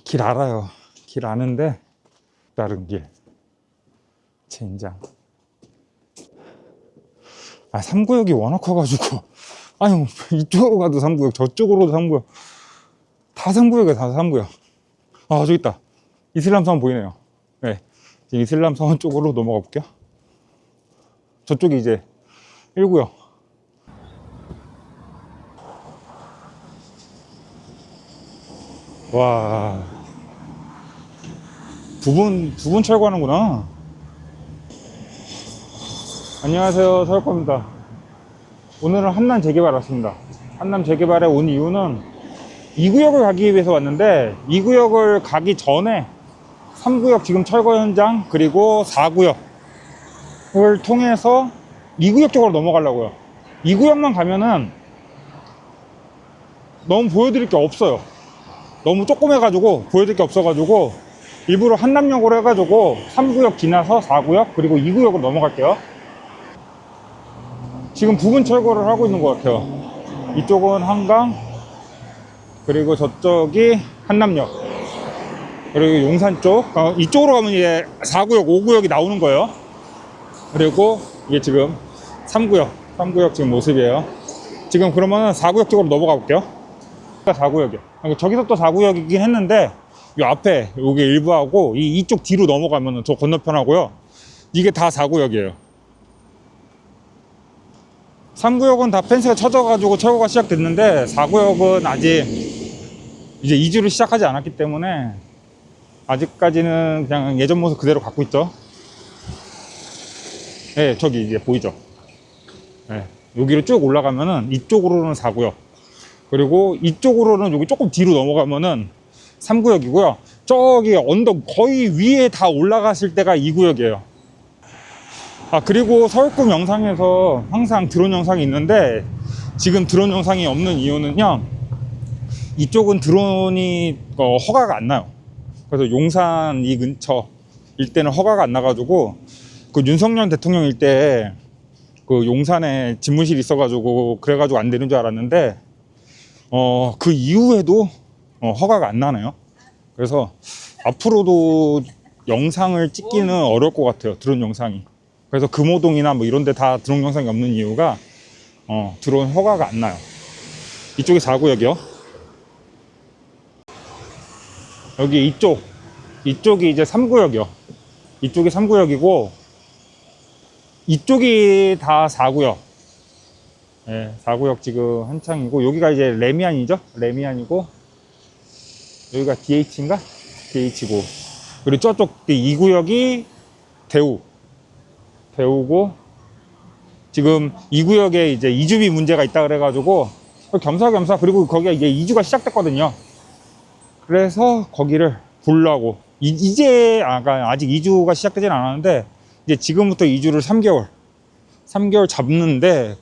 길 알아요. 길 아는데 다른 길. 젠장. 3구역이 워낙 커가지고 아니 이쪽으로 가도 3구역, 저쪽으로도 3구역, 다 3구역이야, 다 3구역. 저기 있다. 이슬람 사원 보이네요. 네, 지금 이슬람 사원 쪽으로 넘어가 볼게요. 저쪽이 이제 1구역. 와, 두 분 철거하는구나. 안녕하세요, 서울겁니다. 오늘은 한남 재개발 왔습니다. 한남 재개발에 온 이유는 2구역을 가기 위해서 왔는데, 2구역을 가기 전에 3구역 지금 철거 현장, 그리고 4구역을 통해서 2구역 쪽으로 넘어가려고요. 2구역만 가면은 너무 보여드릴 게 없어요. 너무 조그매가지고 보여드릴 게 없어가지고 일부러 한남역으로 해가지고 3구역 지나서 4구역 그리고 2구역으로 넘어갈게요. 지금 부분 철거를 하고 있는 것 같아요. 이쪽은 한강, 그리고 저쪽이 한남역, 그리고 용산 쪽. 이쪽으로 가면 이제 4구역, 5구역이 나오는 거예요. 그리고 이게 지금 3구역 지금 모습이에요. 지금 그러면 4구역 쪽으로 넘어가 볼게요. 4구역이요. 저기서 또 4구역이긴 했는데, 이 앞에 여기 일부하고 이쪽 뒤로 넘어가면 저 건너편하고요. 이게 다 4구역이에요. 3구역은 다 펜스가 쳐져가지고 철거가 시작됐는데, 4구역은 아직 이제 이주를 시작하지 않았기 때문에 아직까지는 그냥 예전 모습 그대로 갖고 있죠. 네, 저기 이제 보이죠. 네, 여기로 쭉 올라가면은 이쪽으로는 4구역, 그리고 이쪽으로는 여기 조금 뒤로 넘어가면은 3구역이고요. 저기 언덕 거의 위에 다 올라갔을 때가 2구역이에요. 그리고 서울급 영상에서 항상 드론 영상이 있는데, 지금 드론 영상이 없는 이유는요, 이쪽은 드론이 허가가 안 나요. 그래서 용산 이 근처 일대는 허가가 안 나가지고, 그 윤석열 대통령 일대에 그 용산에 집무실이 있어가지고 그래가지고 안 되는 줄 알았는데, 그 이후에도 허가가 안 나네요. 그래서 앞으로도 영상을 찍기는 어려울 것 같아요, 드론 영상이. 그래서 금호동이나 뭐 이런 데 다 드론 영상이 없는 이유가 드론 허가가 안 나요. 이쪽이 4구역이요. 여기 이쪽이 이제 3구역이요. 이쪽이 3구역이고 이쪽이 다 4구역. 네, 4구역 지금 한창이고, 여기가 이제 레미안이죠. 레미안이고, 여기가 DH인가? DH고, 그리고 저쪽 2구역이 대우고, 지금 2구역에 이제 이주비 문제가 있다 그래가지고 겸사겸사, 그리고 거기가 이제 이주가 시작됐거든요. 그래서 거기를 보려고 이제 아직 이주가 시작되진 않았는데, 이제 지금부터 이주를 3개월 잡는데,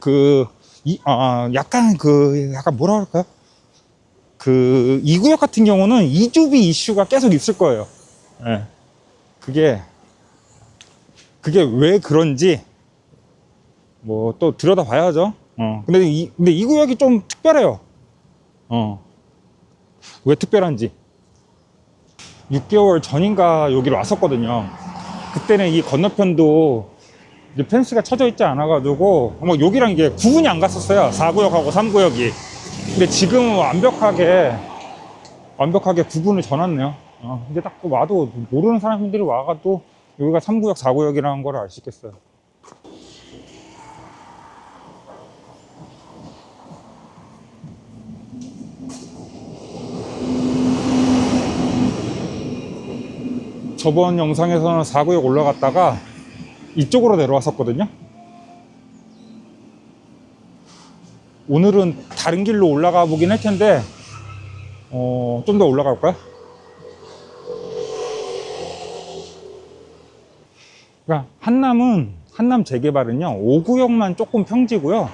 약간 뭐라 그럴까요? 그 2구역 같은 경우는 이주비 이슈가 계속 있을 거예요. 네. 그게 왜 그런지 뭐 또 들여다 봐야죠. 근데 2구역이 좀 특별해요. 왜 특별한지. 6개월 전인가 여기로 왔었거든요. 그때는 이 건너편도 이제 펜스가 쳐져 있지 않아가지고 뭐 여기랑 이게 구분이 안 갔었어요. 4구역하고 3구역이. 근데 지금은 완벽하게 구분을 져놨네요. 이제 딱 와도 모르는 사람들이 와가도 여기가 3구역, 4구역이라는 걸 알 수 있겠어요. 저번 영상에서는 4구역 올라갔다가 이쪽으로 내려왔었거든요. 오늘은 다른 길로 올라가 보긴 할 텐데, 좀 더 올라가 볼까요? 그러니까 한남 재개발은요, 5구역만 조금 평지고요,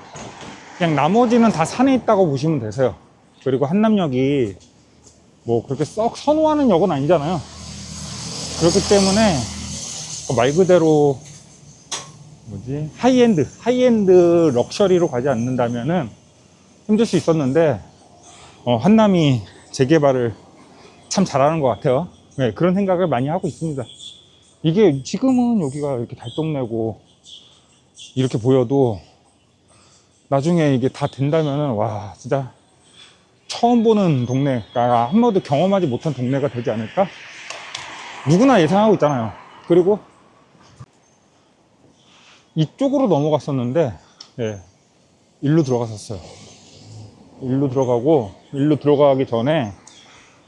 그냥 나머지는 다 산에 있다고 보시면 되세요. 그리고 한남역이 뭐 그렇게 썩 선호하는 역은 아니잖아요. 그렇기 때문에 말 그대로 하이엔드 럭셔리로 가지 않는다면은 힘들 수 있었는데, 한남이 재개발을 참 잘하는 것 같아요. 네, 그런 생각을 많이 하고 있습니다. 이게 지금은 여기가 이렇게 달동네고 이렇게 보여도 나중에 이게 다 된다면은 와 진짜 처음 보는 동네가 한 번도 경험하지 못한 동네가 되지 않을까? 누구나 예상하고 있잖아요. 그리고 이쪽으로 넘어갔었는데 예, 일로 들어갔었어요. 일로 들어가기 전에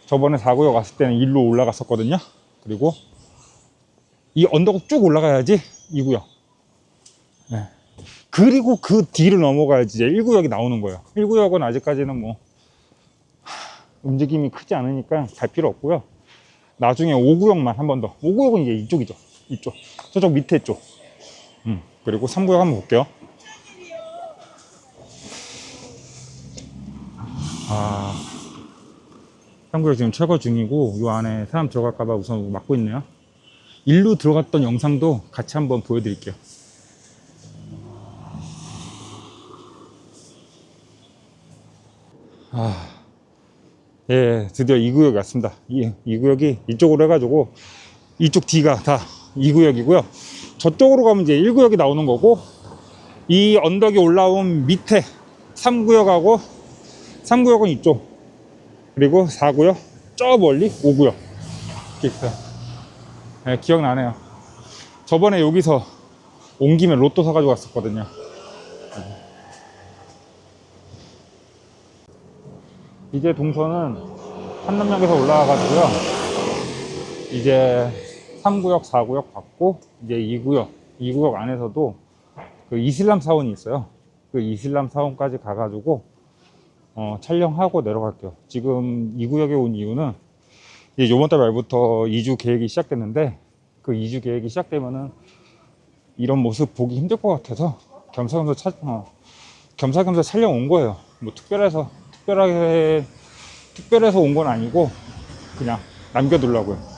저번에 4구역 왔을 때는 일로 올라갔었거든요. 그리고 이 언덕 쭉 올라가야지 2구역. 예. 그리고 그 뒤를 넘어가야지 이제 1구역이 나오는 거예요. 1구역은 아직까지는 뭐 움직임이 크지 않으니까 갈 필요 없고요. 나중에 5구역만 한 번 더. 5구역은 이제 이쪽이죠. 이쪽. 저쪽 밑에 쪽. 그리고 3구역 한번 볼게요. 아, 3구역 지금 철거 중이고 이 안에 사람 들어갈까봐 우선 막고 있네요. 일로 들어갔던 영상도 같이 한번 보여드릴게요. 아, 예, 드디어 2구역이 왔습니다. 이 구역이 이쪽으로 해가지고 이쪽 뒤가 다 2구역이고요. 저쪽으로 가면 이제 1구역이 나오는 거고 이 언덕이 올라온 밑에 3구역하고 3구역은 이쪽 그리고 4구역 저 멀리 5구역 이렇게 있어요. 네, 기억나네요. 저번에 여기서 온 김에 로또 사가지고 왔었거든요. 이제 동선은 한남역에서 올라와가지고요. 이제 3구역, 4구역 받고 이제 2구역 안에서도 그 이슬람 사원이 있어요. 그 이슬람 사원까지 가가지고 촬영하고 내려갈게요. 지금 2구역에 온 이유는 이제 요번 달 말부터 2주 계획이 시작됐는데 그 2주 계획이 시작되면은 이런 모습 보기 힘들 것 같아서 겸사겸사 촬영 온 거예요. 뭐 특별해서 온 건 아니고 그냥 남겨두려고요.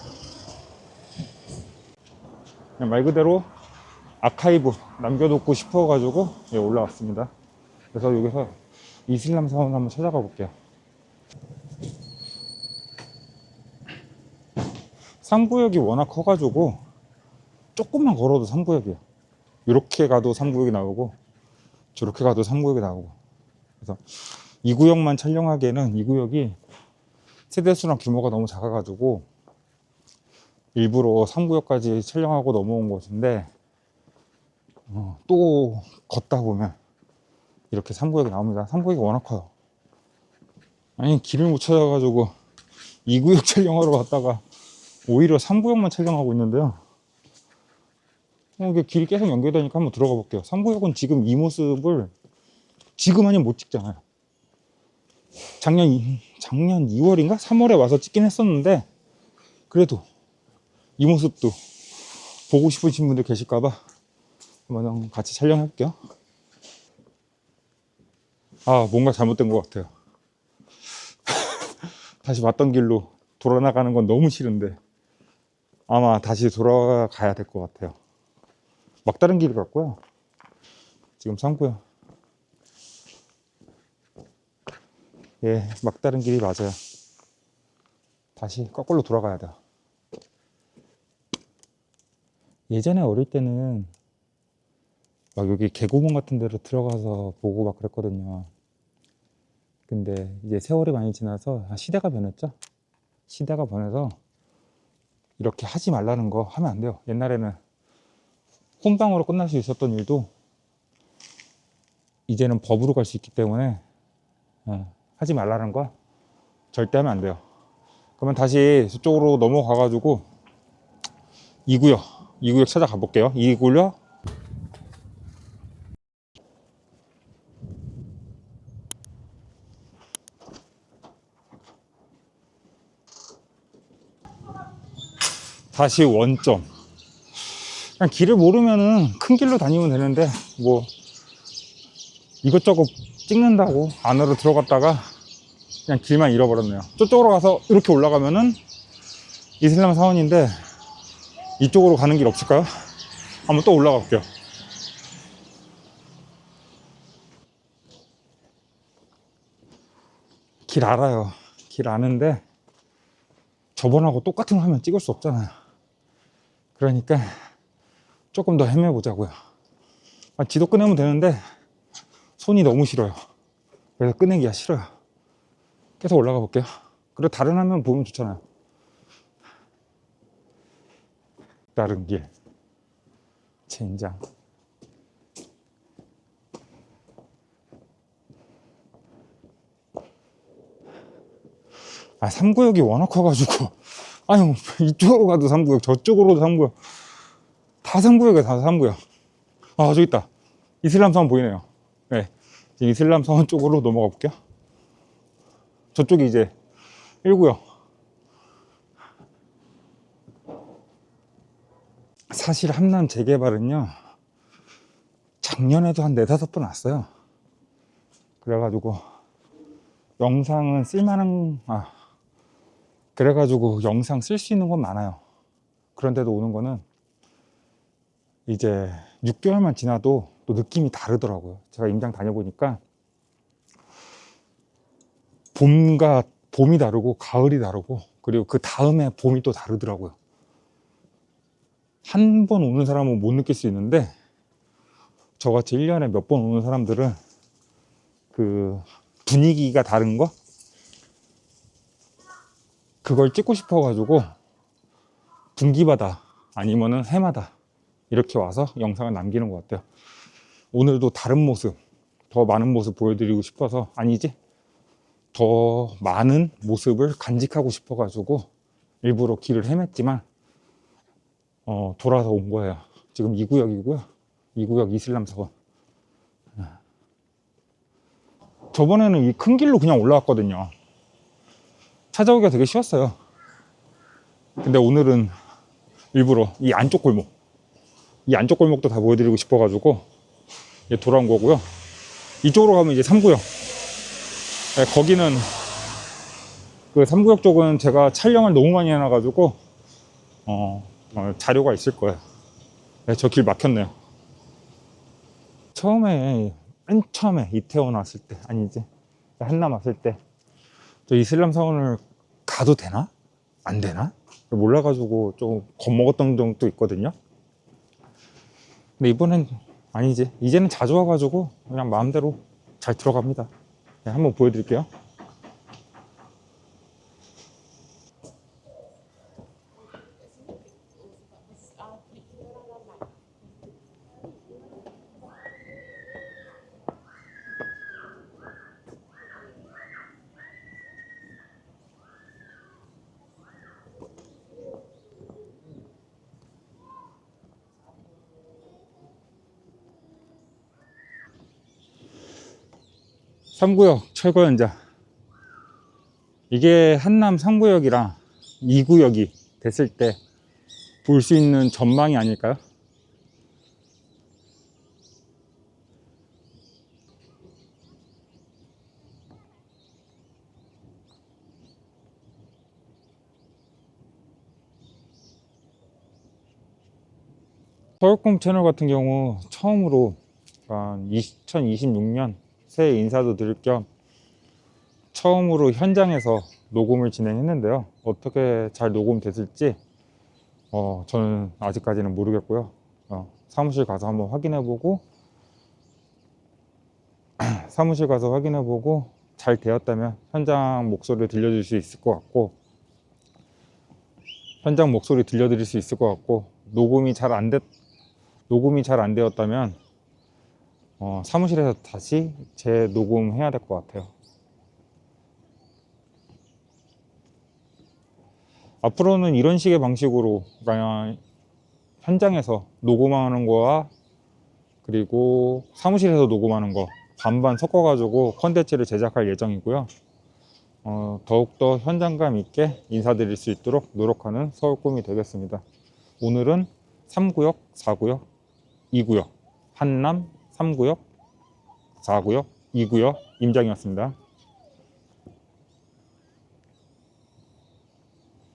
그냥 말 그대로 아카이브 남겨놓고 싶어가지고 올라왔습니다. 그래서 여기서 이슬람 사원 한번 찾아가 볼게요. 3구역이 워낙 커가지고 조금만 걸어도 3구역이에요. 이렇게 가도 3구역이 나오고 저렇게 가도 3구역이 나오고. 그래서 2구역만 촬영하기에는 2구역이 세대수랑 규모가 너무 작아가지고 일부러 3구역까지 촬영하고 넘어온 곳인데 또 걷다 보면 이렇게 3구역이 나옵니다. 3구역이 워낙 커요. 아니 길을 못 찾아가지고 2구역 촬영하러 갔다가 오히려 3구역만 촬영하고 있는데요. 이게 길이 계속 연결되니까 한번 들어가 볼게요. 3구역은 지금 이 모습을 지금 아니면 못 찍잖아요. 작년 2월인가 3월에 와서 찍긴 했었는데 그래도 이 모습도 보고 싶으신 분들 계실까봐 한번 같이 촬영해 볼게요. 아, 뭔가 잘못된 것 같아요. 다시 왔던 길로 돌아 나가는 건 너무 싫은데 아마 다시 돌아가야 될 것 같아요. 막다른 길 같고요. 지금 3구역. 예, 막다른 길이 맞아요. 다시 거꾸로 돌아가야 돼요. 예전에 어릴 때는 막 여기 개구멍 같은 데로 들어가서 보고 막 그랬거든요. 근데 이제 세월이 많이 지나서 시대가 변했죠. 시대가 변해서 이렇게 하지 말라는 거 하면 안 돼요. 옛날에는 혼방으로 끝날 수 있었던 일도 이제는 법으로 갈 수 있기 때문에 하지 말라는 거 절대 하면 안 돼요. 그러면 다시 저쪽으로 넘어가 가지고 2구역 찾아가 볼게요. 2구역 다시 원점. 그냥 길을 모르면은 큰 길로 다니면 되는데 뭐 이것저것 찍는다고 안으로 들어갔다가 그냥 길만 잃어버렸네요. 저쪽으로 가서 이렇게 올라가면은 이슬람 사원인데 이쪽으로 가는 길 없을까요? 한번 또 올라가 볼게요. 길 알아요. 길 아는데 저번하고 똑같은 화면 찍을 수 없잖아요. 그러니까 조금 더 헤매보자고요. 지도 꺼내면 되는데 손이 너무 싫어요. 그래서 꺼내기가 싫어요. 계속 올라가 볼게요. 그리고 다른 화면 보면 좋잖아요. 다른 길 젠장. 3구역이 워낙 커가지고 아유 이쪽으로 가도 3구역 저쪽으로도 3구역 다 3구역이야 다 3구역. 저기 있다. 이슬람 사원 보이네요. 네, 이슬람 사원 쪽으로 넘어가 볼게요. 저쪽이 이제 1구역. 사실 함남 재개발은요 작년에도 한 4-5번 왔어요. 그래가지고 영상은 쓸만한 그래가지고 영상 쓸 수 있는 건 많아요. 그런데도 오는 거는 이제 6개월만 지나도 또 느낌이 다르더라고요. 제가 임장 다녀보니까 봄이 다르고 가을이 다르고 그리고 그 다음에 봄이 또 다르더라고요. 한 번 오는 사람은 못 느낄 수 있는데 저같이 1년에 몇 번 오는 사람들은 그 분위기가 다른 거 그걸 찍고 싶어 가지고 분기마다 아니면은 해마다 이렇게 와서 영상을 남기는 것 같아요. 오늘도 다른 모습, 더 많은 모습 보여드리고 싶어서 더 많은 모습을 간직하고 싶어 가지고 일부러 길을 헤맸지만 돌아서 온 거예요. 지금 2구역이고요 2구역 이슬람 사원. 저번에는 이 큰 길로 그냥 올라왔거든요. 찾아오기가 되게 쉬웠어요. 근데 오늘은 일부러 이 안쪽 골목도 다 보여드리고 싶어가지고 돌아온 거고요. 이쪽으로 가면 이제 3구역. 거기는 그 3구역 쪽은 제가 촬영을 너무 많이 해놔가지고 자료가 있을 거예요. 저 길 막혔네요. 맨 처음에 이태원 왔을 때 아니지 한남 왔을 때 저 이슬람 사원을 가도 되나? 안 되나? 몰라가지고 좀 겁먹었던 적도 있거든요. 근데 이번엔 아니지. 이제는 자주 와가지고 그냥 마음대로 잘 들어갑니다. 한번 보여드릴게요. 삼구역 철거 현장. 이게 한남 3구역이랑 2구역이 됐을 때 볼 수 있는 전망이 아닐까요? 서울꿈 채널 같은 경우 처음으로 2026년 새해 인사도 드릴 겸 처음으로 현장에서 녹음을 진행했는데요. 어떻게 잘 녹음됐을지 저는 아직까지는 모르겠고요. 사무실 가서 한번 확인해보고 잘 되었다면 현장 목소리를 들려줄 수 있을 것 같고 녹음이 잘 안 되었다면 사무실에서 다시 재녹음해야 될 것 같아요. 앞으로는 이런 식의 방식으로 현장에서 녹음하는 거와 그리고 사무실에서 녹음하는 거 반반 섞어가지고 컨텐츠를 제작할 예정이고요. 더욱더 현장감 있게 인사드릴 수 있도록 노력하는 서울꿈이 되겠습니다. 오늘은 3구역, 4구역, 2구역, 한남 3구역, 4구역, 2구역 임장이었습니다.